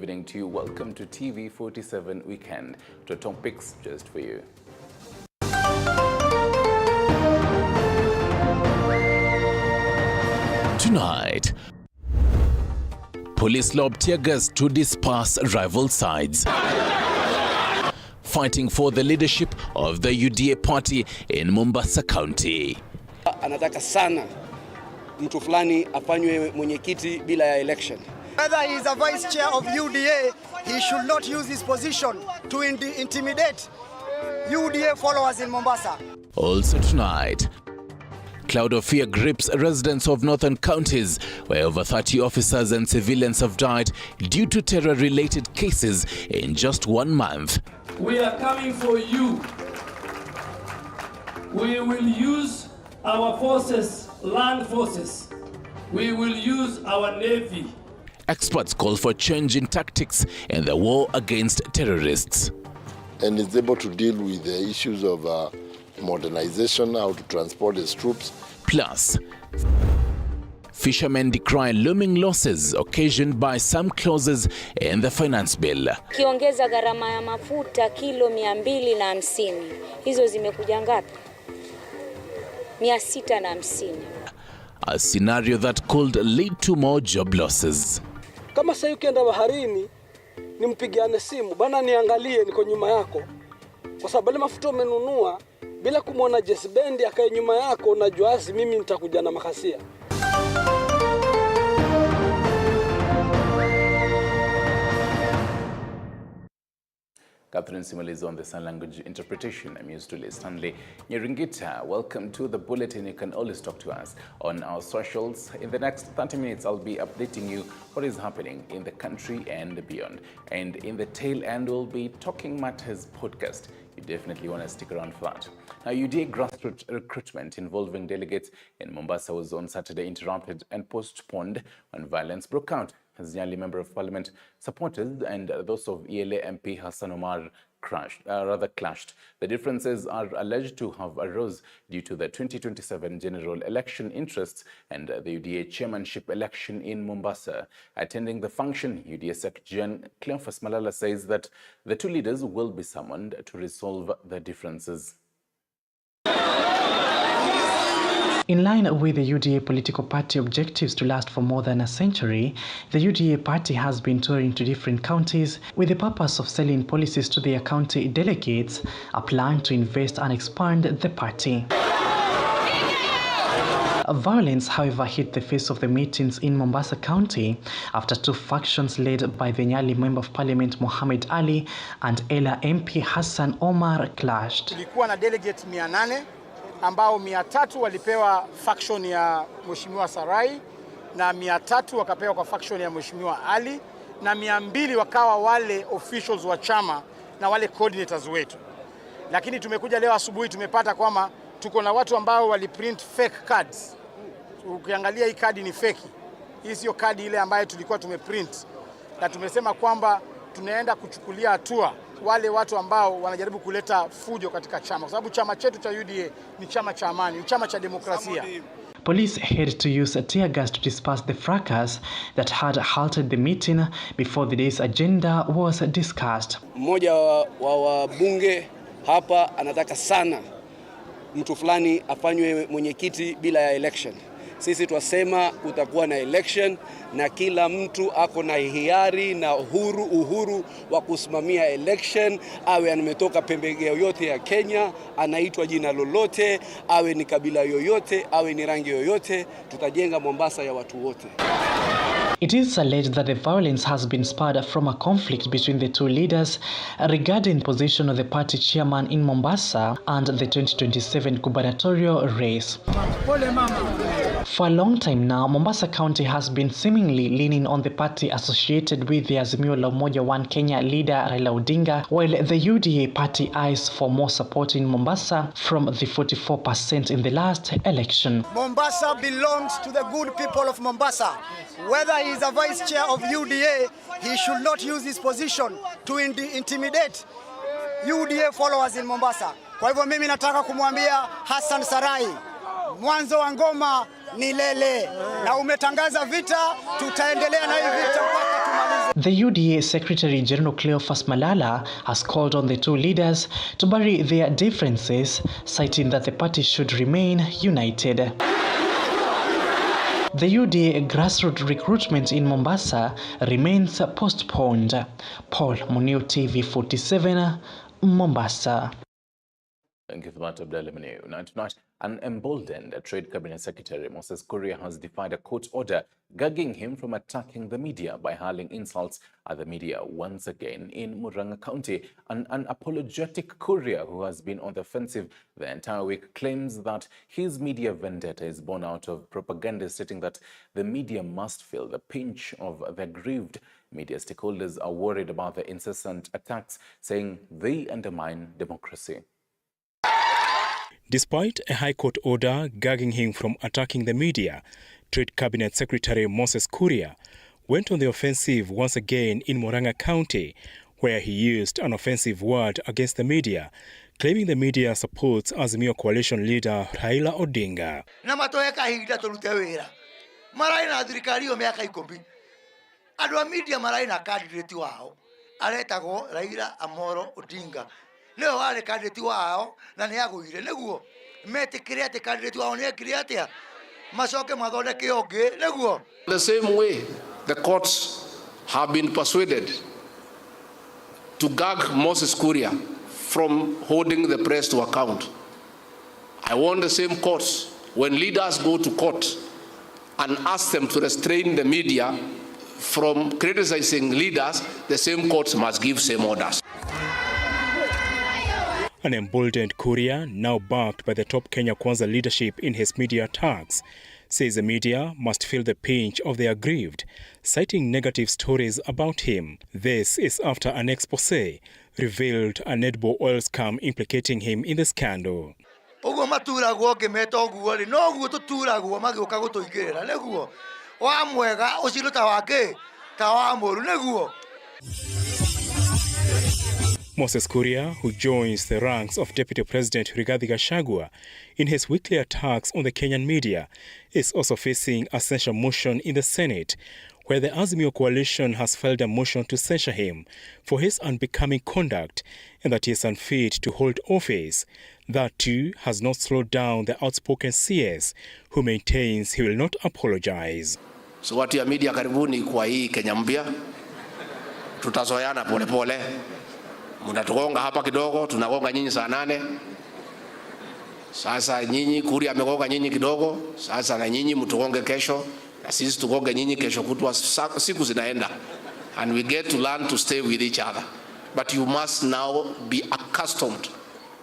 evening to you. Welcome to TV 47 Weekend. To topics just for you. Tonight, police lob tear gas to disperse rival sides. Fighting for the leadership of the UDA party in Mombasa County. Anataka sana mtu fulani afanywe mwenyekiti bila ya election. Whether he is a vice chair of UDA, he should not use his position to intimidate UDA followers in Mombasa. Also tonight, cloud of fear grips residents of northern counties, where over 30 officers and civilians have died due to terror-related cases in just 1 month. We are coming for you. We will use our forces, land forces. We will use our navy. Experts call for change in tactics in the war against terrorists. And is able to deal with the issues of modernization, how to transport its troops. Plus, fishermen decry looming losses occasioned by some clauses in the finance bill. Kiongeza gharama ya mafuta kilo 250. Hizo zimekuja ngapi? 650. A scenario that could lead to more job losses. Kama sasa ukienda baharini nimpigiane simu bana niangalie niko nyuma yako. Kwa sababu ile mafuta umenunua bila kumwona Jesbendi akae nyuma yako, unajua mimi nitakuja na makasia. Catherine Simalizo on the sign language interpretation. I'm used to Stanley Nyeringita. Welcome to the bulletin. You can always talk to us on our socials. In the next 30 minutes, I'll be updating you what is happening in the country and beyond. And in the tail end, we'll be Talking Matters podcast. You definitely want to stick around for that. Now, UDA grassroots recruitment involving delegates in Mombasa was on Saturday interrupted and postponed when violence broke out. As Nyali Member of Parliament supported and those of ELA MP Hassan Omar clashed. The differences are alleged to have arose due to the 2027 general election interests and the UDA chairmanship election in Mombasa. Attending the function, UDA Secretary Cleophas Malala says that the two leaders will be summoned to resolve the differences. In line with the UDA political party objectives to last for more than a century, the UDA party has been touring to different counties with the purpose of selling policies to their county delegates, a plan to invest and expand the party. Violence, however, hit the face of the meetings in Mombasa County after two factions led by the Nyali Member of Parliament Mohammed Ali and Ela MP Hassan Omar clashed. Tulikuwa na delegates 800 ambao 300 walipewa faction ya Mheshimiwa Sarai na 300 wakapewa kwa faction ya Mheshimiwa Ali na 200 wakawa wale officials wa chama na wale coordinators wetu. Lakini tumekuja leo asubuhi tumepata kwamba tuko na watu ambao waliprint fake cards. Ukiangalia hii kadi ni fake. Hii sio kadi ile ambayo tulikuwa tumeprint. Na tumesema kwamba tunaenda kuchukulia hatua wale watu ambao wanajaribu kuleta fujo katika chama, kwa sababu chama chetu cha UDA ni chama cha amani, ni chama cha demokrasia. Police had to use tear gas to disperse the fracas that had halted the meeting before the day's agenda was discussed. Mmoja wa wabunge hapa anataka sana mtu fulani afanywe mwenyekiti bila ya election. Sisi twasema kutakuwa na election na kila mtu ako na hiari na uhuru wa kusimamia election, awe ametoka pembe yoyote ya Kenya, anaitwa jina lolote, awe ni kabila yoyote, awe ni rangi yoyote, tutajenga Mombasa ya watu wote. It is alleged that the violence has been spurred from a conflict between the two leaders regarding the position of the party chairman in Mombasa and the 2027 gubernatorial race. For a long time now, Mombasa County has been seemingly leaning on the party associated with the Azimio la Umoja One Kenya leader Raila Odinga, while the UDA party eyes for more support in Mombasa from the 44% in the last election. Mombasa belongs to the good people of Mombasa. Whether he is a vice chair of UDA, he should not use his position to intimidate UDA followers in Mombasa. Kwa hivyo mimi nataka kumwambia Hassan Sarai, mwanzo wa ngoma ni lele, na umetangaza vita, tutaendelea na hii vita mpaka tumalize. The UDA Secretary General Cleophas Malala has called on the two leaders to bury their differences, citing that the party should remain united. The UDA grassroots recruitment in Mombasa remains postponed. Paul Munio, TV 47, Mombasa. Thank you for that, Abdullah Munio. Now tonight, an emboldened Trade Cabinet Secretary Moses Kuria has defied a court order gagging him from attacking the media by hurling insults at the media once again in Murang'a County. An unapologetic Kuria, who has been on the offensive the entire week, claims that his media vendetta is born out of propaganda, stating that the media must feel the pinch of the aggrieved. Media stakeholders are worried about the incessant attacks, saying they undermine democracy. Despite a High Court order gagging him from attacking the media, Trade Cabinet Secretary Moses Kuria went on the offensive once again in Murang'a County, where he used an offensive word against the media, claiming the media supports Azimio coalition leader Raila Odinga. Media maraina candidate wao aretago Raila Amolo Odinga leo wale candidate wao na niaguire neguo mete create candidate wao ne create masoke madone kioge neguo. The same way the courts have been persuaded to gag Moses Kuria from holding the press to account, I want the same courts, when leaders go to court and ask them to restrain the media from criticizing leaders, the same courts must give same orders. An emboldened Kuria, now backed by the top Kenya Kwanza leadership in his media attacks, says the media must feel the pinch of the aggrieved, citing negative stories about him. This is after an expose revealed an edible oil scam implicating him in the scandal. Moses Kuria, who joins the ranks of Deputy President Rigathi Gachagua in his weekly attacks on the Kenyan media, is also facing a censure motion in the Senate, where the Azimio coalition has filed a motion to censure him for his unbecoming conduct and that he is unfit to hold office. That too has not slowed down the outspoken CS, who maintains he will not apologize. So watu ya media karibuni kwa hii Kenya mpya, tutazoeana pole pole. Mnatugonga hapa kidogo, tunagonga nyinyi saa 8. Sasa nyinyi Kuria amegonga nyinyi kidogo, sasa na nyinyi mtugonge kesho, na sisi tugonge nyinyi kesho kutwa, siku zinaenda. And we get to learn to stay with each other. But you must now be accustomed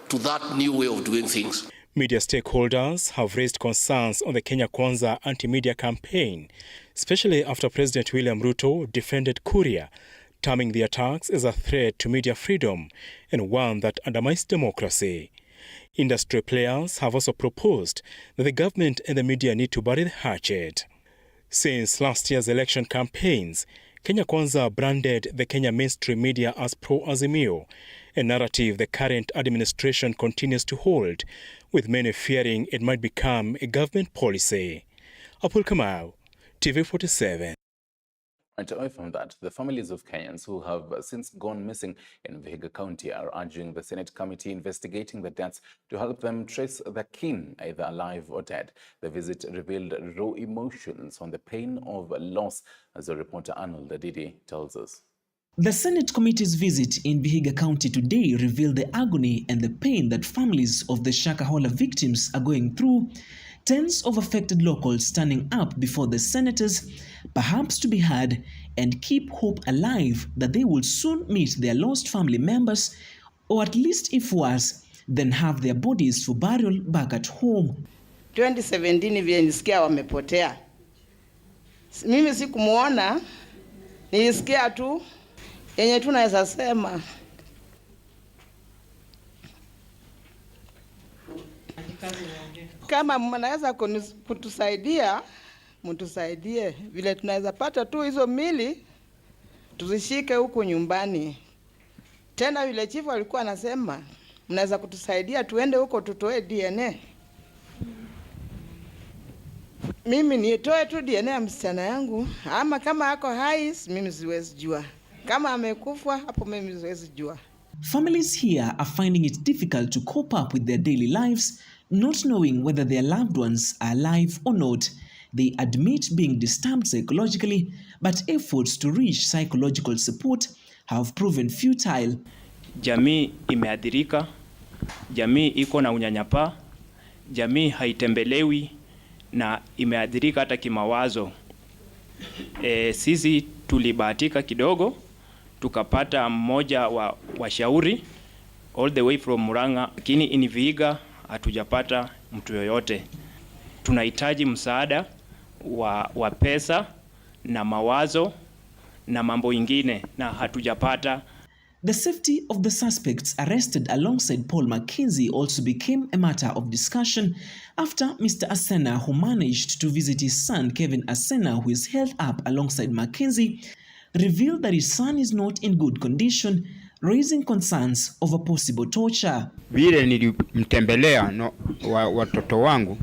to that new way of doing things. Media stakeholders have raised concerns on the Kenya Kwanza anti-media campaign, especially after President William Ruto defended Kuria, terming the attacks as a threat to media freedom and one that undermines democracy. Industry players have also proposed that the government and the media need to bury the hatchet. Since last year's election campaigns, Kenya Kwanza branded the Kenya mainstream media as pro-Azimio, a narrative the current administration continues to hold, with many fearing it might become a government policy. Apul Kamau, TV 47. And away from that, the families of Kenyans who have since gone missing in Vihiga County are urging the Senate committee investigating the deaths to help them trace the kin, either alive or dead. The visit revealed raw emotions on the pain of loss, as the reporter Arnold Adidi tells us. The Senate committee's visit in Vihiga County today revealed the agony and the pain that families of the Shakahola victims are going through. Tens of affected locals standing up before the senators, perhaps to be heard and keep hope alive that they will soon meet their lost family members, or at least if worse, then have their bodies for burial back at home. 2017 vile nisikia wamepotea. Mimi sikumuona, nilisikia tu yenye tunaweza sema. Kama mnaweza kutusaidia, mtusaidie. Vile tunaweza pata tu hizo mili, tuzishike huku nyumbani. Tena vile chifu alikuwa anasema, mnaweza kutusaidia tuende huko tutoe DNA. Mimi nitoe tu DNA ya msichana yangu, ama kama ako hai mimi siwezi jua. Kama amekufa hapo mimi siwezi jua. Families here are finding it difficult to cope up with their daily lives, not knowing whether their loved ones are alive or not. They admit being disturbed psychologically, but efforts to reach psychological support have proven futile. Jamii imeathirika, jamii iko na unyanyapaa, jamii haitembelewi na imeathirika hata kimawazo. Sisi tulibahatika kidogo, tukapata mmoja wa washauri all the way from Murang'a, lakini in Vihiga hatujapata mtu yoyote. Tunahitaji msaada wa pesa na mawazo na mambo ingine na hatujapata. The safety of the suspects arrested alongside Paul Mackenzie also became a matter of discussion after Mr. Asena, who managed to visit his son Kevin Asena, who is held up alongside Mackenzie, revealed that his son is not in good condition, raising concerns over possible torture. Vile nilimtembelea watoto wangu,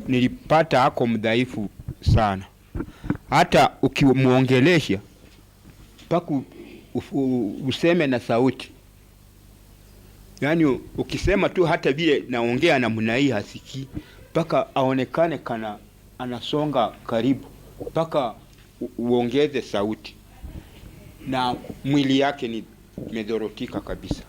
nilipata hako mdhaifu sana. Hata ukimuongelesha mpaka useme na sauti. Yani ukisema tu hata vile naongea namna hii hasikii, mpaka aonekane kana anasonga karibu, mpaka uongeze sauti. Na mwili yake ni medhorotika kabisa.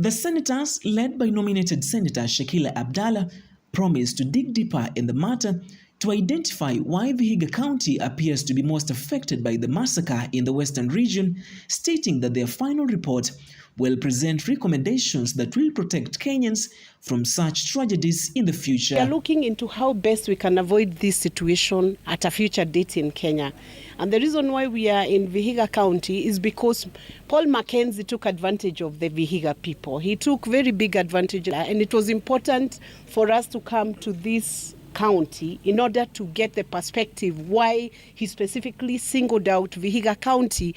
The senators, led by nominated Senator Shakila Abdallah, promised to dig deeper in the matter to identify why Vihiga County appears to be most affected by the massacre in the Western region, stating that their final report will present recommendations that will protect Kenyans from such tragedies in the future. We are looking into how best we can avoid this situation at a future date in Kenya. And the reason why we are in Vihiga County is because Paul Mackenzie took advantage of the Vihiga people. He took very big advantage, and it was important for us to come to this county in order to get the perspective why he specifically singled out Vihiga County.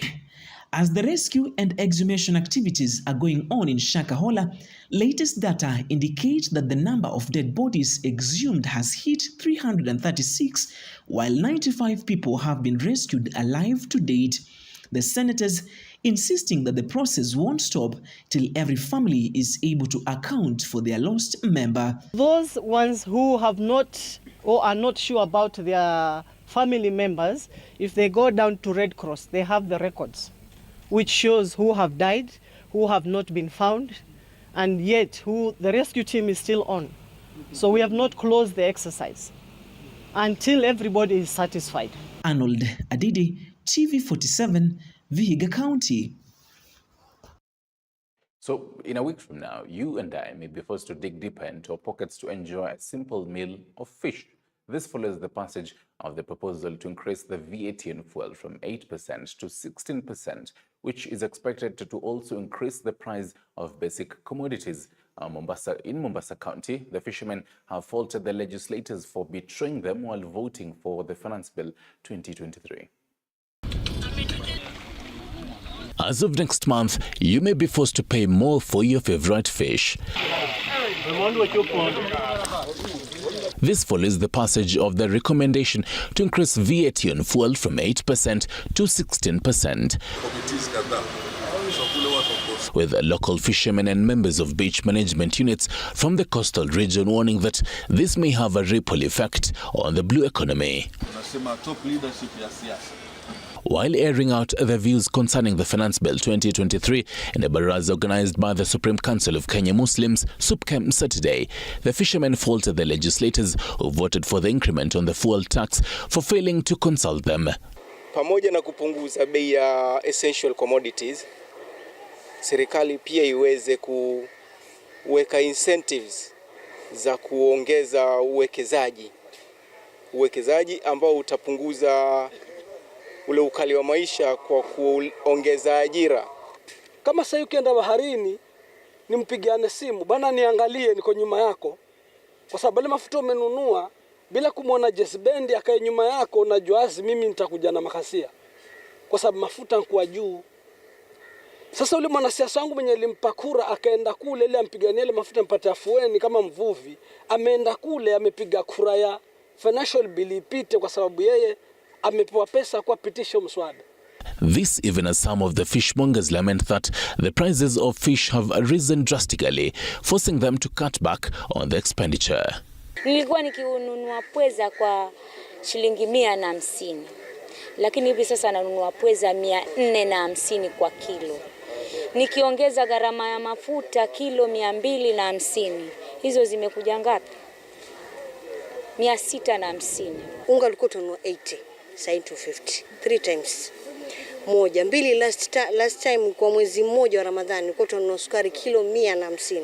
As the rescue and exhumation activities are going on in Shakahola, latest data indicate that the number of dead bodies exhumed has hit 336, while 95 people have been rescued alive to date. The senators insisting that the process won't stop till every family is able to account for their lost member. Those ones who have not or are not sure about their family members, if they go down to Red Cross, they have the records, which shows who have died, who have not been found, and yet who the rescue team is still on. So we have not closed the exercise until everybody is satisfied. Arnold Adidi, TV47, Vihiga County. So in a week from now, you and I may be forced to dig deeper into our pockets to enjoy a simple meal of fish. This follows the passage of the proposal to increase the VAT on fuel from 8% to 16%, which is expected to also increase the price of basic commodities. In Mombasa County, the fishermen have faulted the legislators for betraying them while voting for the Finance Bill 2023. As of next month, you may be forced to pay more for your favorite fish. This follows the passage of the recommendation to increase VAT on fuel from 8% to 16%. With local fishermen and members of beach management units from the coastal region warning that this may have a ripple effect on the blue economy. While airing out their views concerning the Finance Bill 2023 in a baraza organized by the Supreme Council of Kenya Muslims, SUPKEM, Saturday, the fishermen faulted the legislators who voted for the increment on the fuel tax for failing to consult them. Pamoja na kupunguza bei ya essential commodities, serikali pia iweze kuweka incentives za kuongeza uwekezaji ambao utapunguza ule ukali wa maisha kwa kuongeza ajira. Kama sasa ukienda baharini nimpigiane simu, bana niangalie niko nyuma yako. Kwa sababu ile mafuta umenunua bila kumuona Jesbendi akae nyuma yako, unajua mimi nitakuja na makasia. Kwa sababu mafuta kwa juu. Sasa ule mwanasiasa wangu mwenye alimpa kura akaenda kule ile ampigania ile mafuta mpate afueni kama mvuvi, ameenda kule amepiga kura financial bill ipite kwa sababu yeye amepewa pesa kwa pitisha mswada. This even as some of the fishmongers lament that the prices of fish have risen drastically, forcing them to cut back on the expenditure. Nilikuwa nikinunua pweza kwa shilingi 150, lakini hivi sasa nanunua pweza 450 kwa kilo. Nikiongeza gharama ya mafuta kilo 250, hizo zimekuja ngapi? 650. Unga ulikuwa tununua 80, sasa 250, 3 times. Moja, mbili, last time kwa mwezi mmoja wa Ramadhani ulikuwa tununua sukari kilo 150.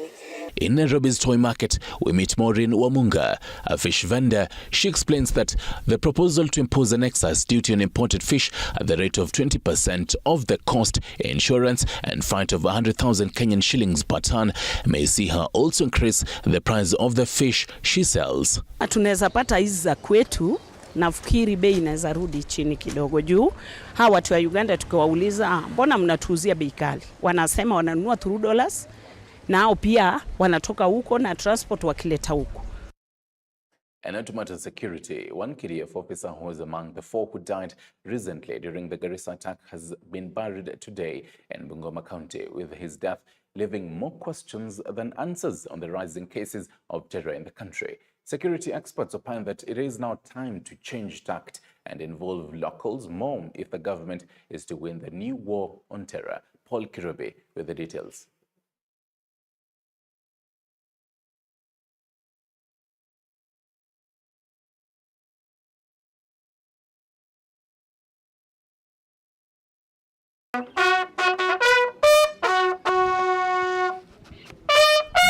In Nairobi's toy market, we meet Maureen Wamunga, a fish vendor. She explains that the proposal to impose an excise duty on imported fish at the rate of 20% of the cost, insurance and fine of 100,000 Kenyan shillings per ton may see her also increase the price of the fish she sells. Tunaweza pata hizi za kwetu, nafikiri bei inaweza rudi chini kidogo juu hawa watu wa Uganda tukiwauliza mbona mnatuuzia bei kali, wanasema wananunua $2 nao pia wanatoka huko na transport wakileta huko. And to matter security, one KDF officer who was among the 4 who died recently during the Garissa attack has been buried today in Bungoma County, with his death leaving more questions than answers on the rising cases of terror in the country. Security experts opine that it is now time to change tact and involve locals more if the government is to win the new war on terror. Paul Kirubi with the details.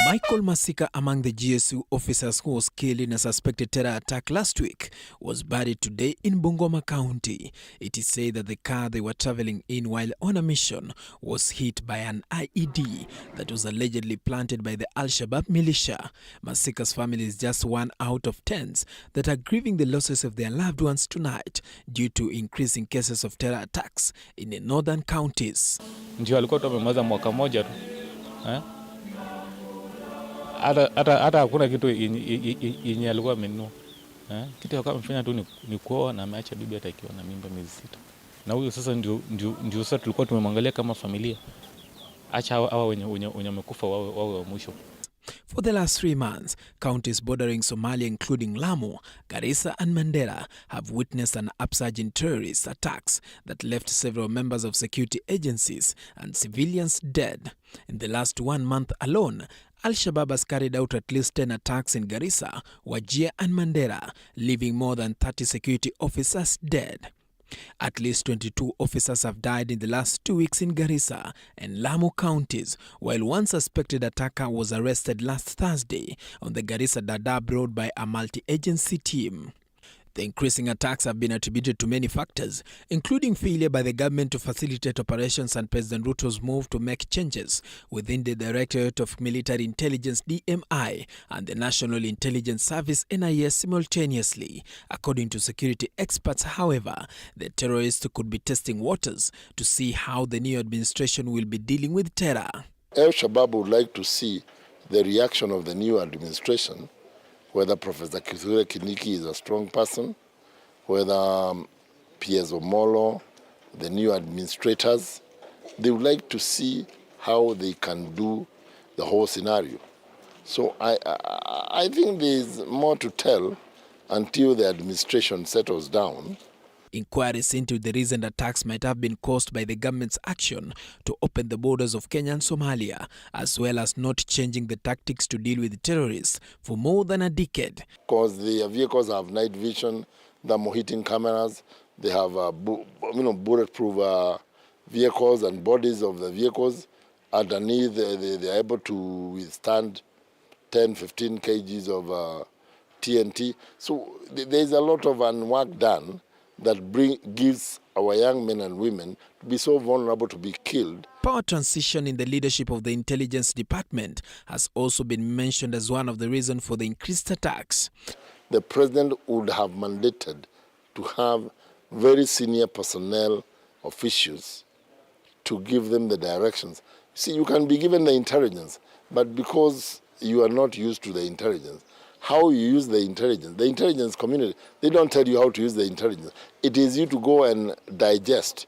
Michael Masika, among the GSU officers who was killed in a suspected terror attack last week, was buried today in Bungoma County. It is said that the car they were traveling in while on a mission was hit by an IED that was allegedly planted by the Al-Shabaab militia. Masika's family is just one out of tens that are grieving the losses of their loved ones tonight due to increasing cases of terror attacks in the northern counties. Ndio alikuwa tumemaliza mwaka moja tu. Hata hakuna kitu yenye alikuwa amenunua. Kitu alikuwa amefanya tu ni kuoa na ameacha bibi hata ikiwa na mimba miezi 6. Na huyo sasa ndio sasa tulikuwa tumemwangalia kama familia. Acha hawa wenye wamekufa wawe wa mwisho. For the last 3 months, counties bordering Somalia including Lamu, Garissa and Mandera have witnessed an upsurge in terrorist attacks that left several members of security agencies and civilians dead. In the last 1 month alone, Al-Shabaab has carried out at least 10 attacks in Garissa, Wajir and Mandera, leaving more than 30 security officers dead. At least 22 officers have died in the last 2 weeks in Garissa and Lamu counties, while one suspected attacker was arrested last Thursday on the Garissa-Dadaab road by a multi-agency team. The increasing attacks have been attributed to many factors, including failure by the government to facilitate operations and President Ruto's move to make changes within the Directorate of Military Intelligence (DMI) and the National Intelligence Service (NIS) simultaneously. According to security experts, however, the terrorists could be testing waters to see how the new administration will be dealing with terror. Al-Shabaab would like to see the reaction of the new administration, whether Professor Kithure Kindiki is a strong person, whether P.S. Omolo, the new administrators, they would like to see how they can do the whole scenario. So I think there's more to tell until the administration settles down. Inquiries into the recent attacks might have been caused by the government's action to open the borders of Kenya and Somalia, as well as not changing the tactics to deal with terrorists for more than a decade. Because the vehicles have night vision, thermal-hitting cameras, they have bulletproof vehicles and bodies of the vehicles. Underneath, they're able to withstand 10-15 kgs of TNT. So there's a lot of work done that gives our young men and women to be so vulnerable to be killed. Power transition in the leadership of the intelligence department has also been mentioned as one of the reasons for the increased attacks. The president would have mandated to have very senior personnel officials to give them the directions. See, you can be given the intelligence, but because you are not used to the intelligence, how you use the intelligence community, they don't tell you how to use the intelligence. It is you to go and digest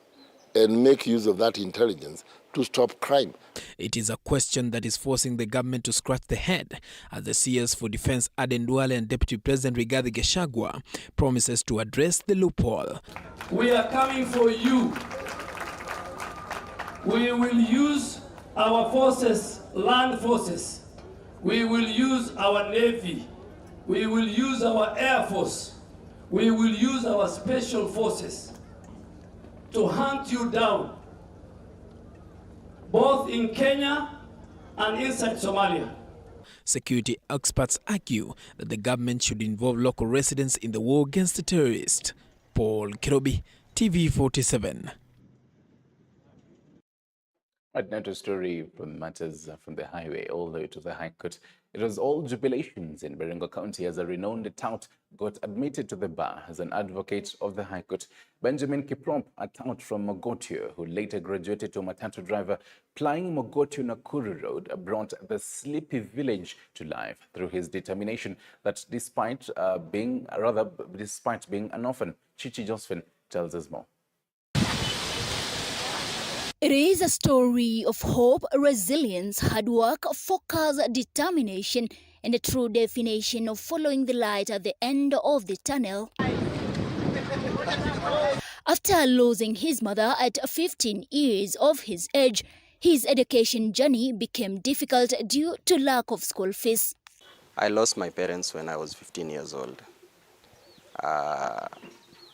and make use of that intelligence to stop crime. It is a question that is forcing the government to scratch the head as the CS for Defense Aden Duale and Deputy President Rigathi Gachagua promises to address the loophole. We are coming for you. We will use our forces, land forces. We will use our Navy. We will use our Air Force. We will use our special forces to hunt you down, both in Kenya and inside Somalia. Security experts argue that the government should involve local residents in the war against the terrorists. Paul Kirobi, TV47. Right now to a story from matters from the highway all the way to the High Court. It was all jubilations in Baringo County as a renowned tout got admitted to the bar as an advocate of the High Court. Benjamin Kiprop, a tout from Mogotio, who later graduated to a Matatu driver, plying Mogotio-Nakuru Road, brought the sleepy village to life through his determination that despite being an orphan. Chichi Josephine tells us more. It is a story of hope, resilience, hard work, focus, determination, and a true definition of following the light at the end of the tunnel. After losing his mother at 15 years of his age, his education journey became difficult due to lack of school fees. I lost my parents when I was 15 years old.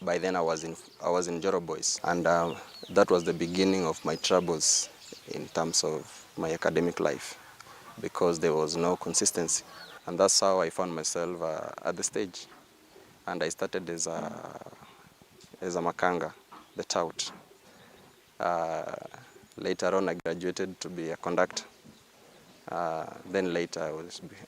By then I was in Joro Boys, and that was the beginning of my troubles in terms of my academic life, because there was no consistency. And that's how I found myself at the stage. And I started as a makanga, the tout. Later on I graduated to be a conductor. Then later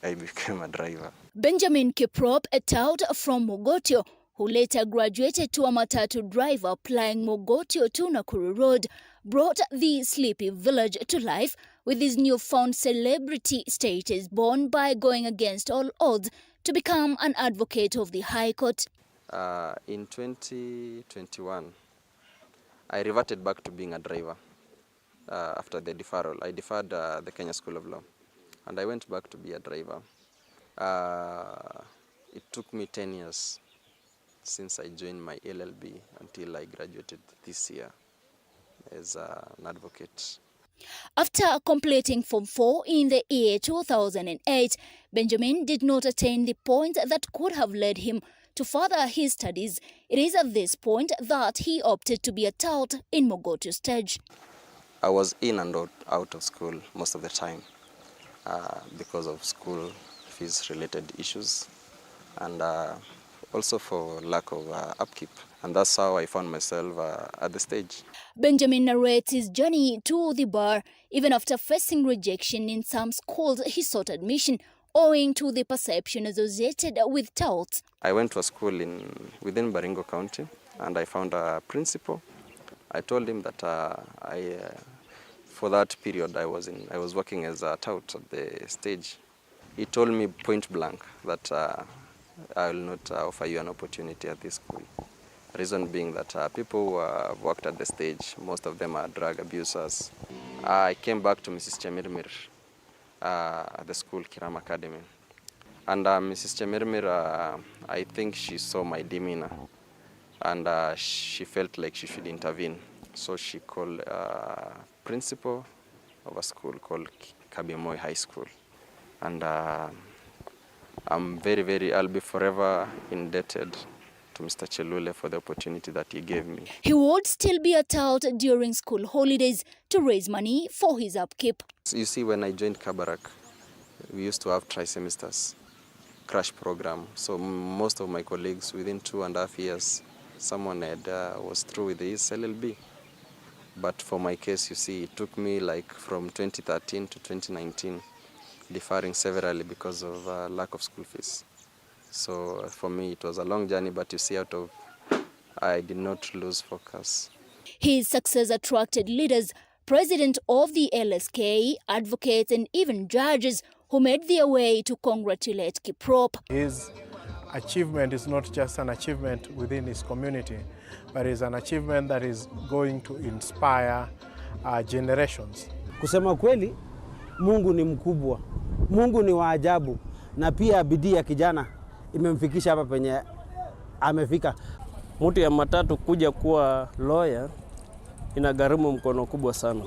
I became a driver. Benjamin Kiprop, a tout from Mogotio, who later graduated to a Matatu driver plying Mogotio to Nakuru Road, brought the sleepy village to life with his newfound celebrity status born by going against all odds to become an advocate of the High Court. In 2021, I reverted back to being a driver after the deferral. I deferred the Kenya School of Law, and I went back to be a driver. It took me 10 years since I joined my LLB until I graduated this year as an advocate. After completing Form 4 in the year 2008, Benjamin did not attain the point that could have led him to further his studies. It is at this point that he opted to be a tout in Mogotio stage. I was in and out of school most of the time because of school fees related issues, and also for lack of upkeep. And that's how I found myself at the stage. Benjamin narrates his journey to the bar. Even after facing rejection in some schools, he sought admission owing to the perception associated with touts. I went to a school within Baringo County, and I found a principal. I told him that for that period I was working as a tout at the stage. He told me point blank that I will not offer you an opportunity at this school. Reason being that people who have worked at the stage, most of them are drug abusers. I came back to Mrs. Chemirmir at the school, Kiram Academy. And Mrs. Chemirmir, I think she saw my demeanor, and she felt like she should intervene. So she called principal of a school called Kabiamoy High School. And I'll be forever indebted to Mr. Chelule for the opportunity that he gave me. He would still be a tout during school holidays to raise money for his upkeep. So you see, when I joined Kabarak, we used to have tri-semesters, crash program. So most of my colleagues, within 2.5 years, someone was through with his LLB. But for my case, you see, it took me like from 2013 to 2019, deferring severally because of lack of school fees. So for me, it was a long journey, but you see, I did not lose focus. His success attracted leaders, president of the LSK, advocates, and even judges who made their way to congratulate Kiprop. His achievement is not just an achievement within his community, but is an achievement that is going to inspire generations. Kusema kweli, Mungu ni mkubwa, Mungu ni wa ajabu, na pia bidii ya kijana imemfikisha hapa penye amefika. Mtu ya Matatu kuja kuwa lawyer inagharimu mkono kubwa sana.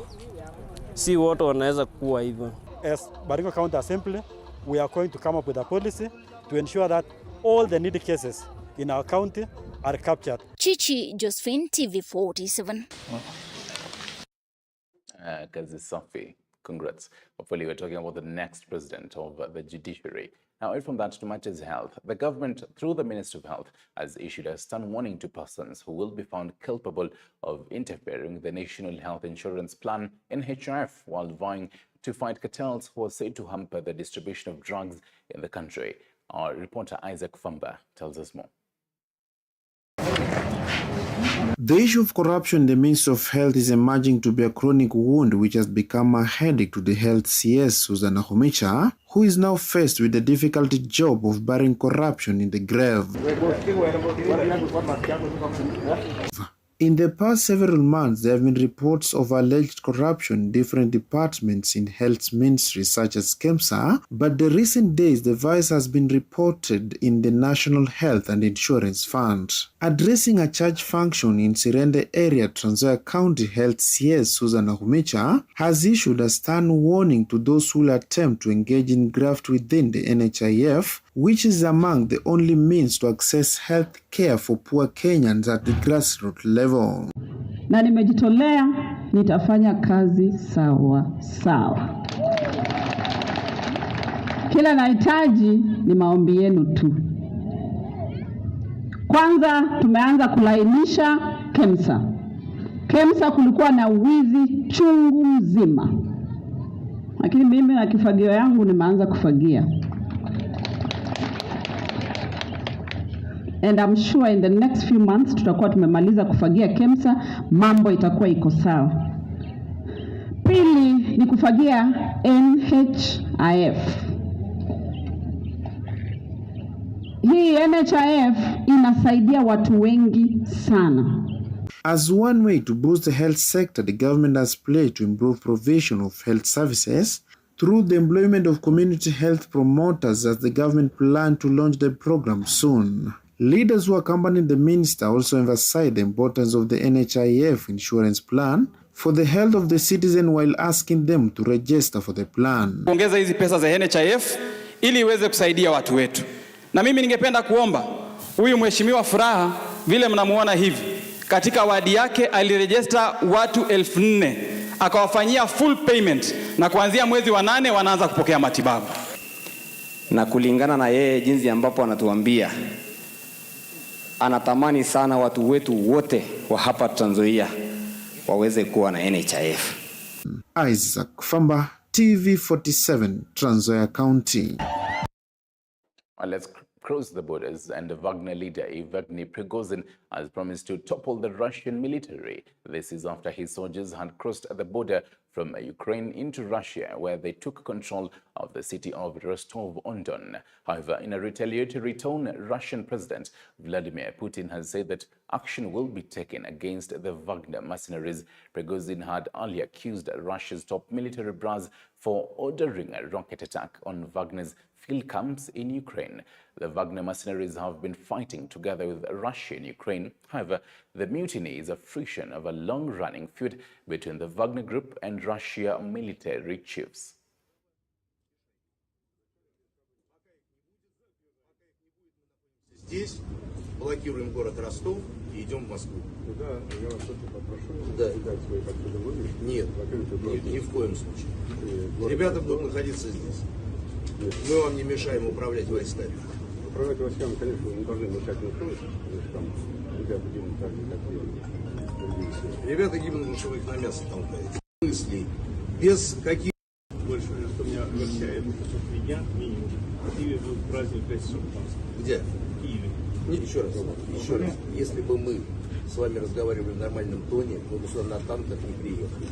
Si wote wanaweza kuwa hivyo. As Baringo County Assembly, we are going to come up with a policy to ensure that all the needy cases in our county are captured. Chichi Josephine, TV47. Kazi Safi, congrats. Hopefully we're talking about the next president of the judiciary. Now, away from that to matters health, the government, through the Ministry of Health, has issued a stern warning to persons who will be found culpable of interfering with the National Health Insurance Plan, NHIF, while vying to fight cartels who are said to hamper the distribution of drugs in the country. Our reporter Isaac Famba tells us more. The issue of corruption in the Ministry of Health is emerging to be a chronic wound which has become a headache to the health CS, Susanna Homicha, who is now faced with the difficult job of burying corruption in the grave. In the past several months, there have been reports of alleged corruption in different departments in health ministries such as KEMSA, but the recent days the vice has been reported in the National Health and Insurance Fund. Addressing a church function in Sirende area, Trans Nzoia County Health CS Susanna Homicha has issued a stern warning to those who will attempt to engage in graft within the NHIF, which is among the only means to access health care for poor Kenyans at the grassroots level. Na nimejitolea nitafanya kazi sawa sawa. Kila nahitaji ni maombi yenu tu. Kwanza tumeanza kulainisha KEMSA. KEMSA kulikuwa na wizi chungu mzima. Lakini mimi na kifagio yangu nimeanza kufagia. And I'm sure in the next few months tutakuwa tumemaliza kufagia KEMSA, mambo itakuwa iko sawa. Pili ni kufagia NHIF. Hii NHIF inasaidia watu wengi sana. As one way to boost the health sector, the government has pledged to improve provision of health services through the employment of community health promoters, as the government plan to launch the program soon. Leaders who accompanied the minister also emphasized the importance of the NHIF insurance plan for the health of the citizen, while asking them to register for the plan. Kuongeza hizi pesa za NHIF ili iweze kusaidia watu wetu. Na mimi ningependa kuomba huyu mheshimiwa Furaha, vile mnamuona hivi, katika wadi yake alirejista watu 4,000, akawafanyia full payment, na kuanzia mwezi wa 8 wanaanza kupokea matibabu. Na kulingana na yeye jinsi ambapo anatuambia, anatamani sana watu wetu wote wa hapa Trans Nzoia waweze kuwa na NHIF. Isaac Famba, TV47, Trans Nzoia County. Let's cross the borders, and the Wagner leader Yevgeny Prigozhin has promised to topple the Russian military. This is after his soldiers had crossed the border from Ukraine into Russia, where they took control of the city of Rostov-on-Don. However, in a retaliatory tone, Russian President Vladimir Putin has said that action will be taken against the Wagner mercenaries. Prigozhin had earlier accused Russia's top military brass for ordering a rocket attack on Wagner's field camps in Ukraine. The Wagner mercenaries have been fighting together with Russia in Ukraine. However, the mutiny is a friction of a long-running feud between the Wagner Group and Russia military chiefs. Здесь блокируем город Ростов и идем в Москву. Да, я вас очень попрошу дать свои подходы выше. Нет, ни в коем случае. Ребята будут находиться здесь. Мы вам не мешаем управлять войсками. Управлять войсками, конечно, не должны мешать никто. Там ребята гибнут так же, как и ребята гибнут, потому что вы их на мясо толкаете. Мысли без каких... Больше, что меня огорчает, это 3 дня минимум. В Киеве будет праздник 5 шампанского. Где? В Киеве. Нет, еще раз. Если бы мы с вами разговаривали в нормальном тоне, мы бы сюда на танках не приехали.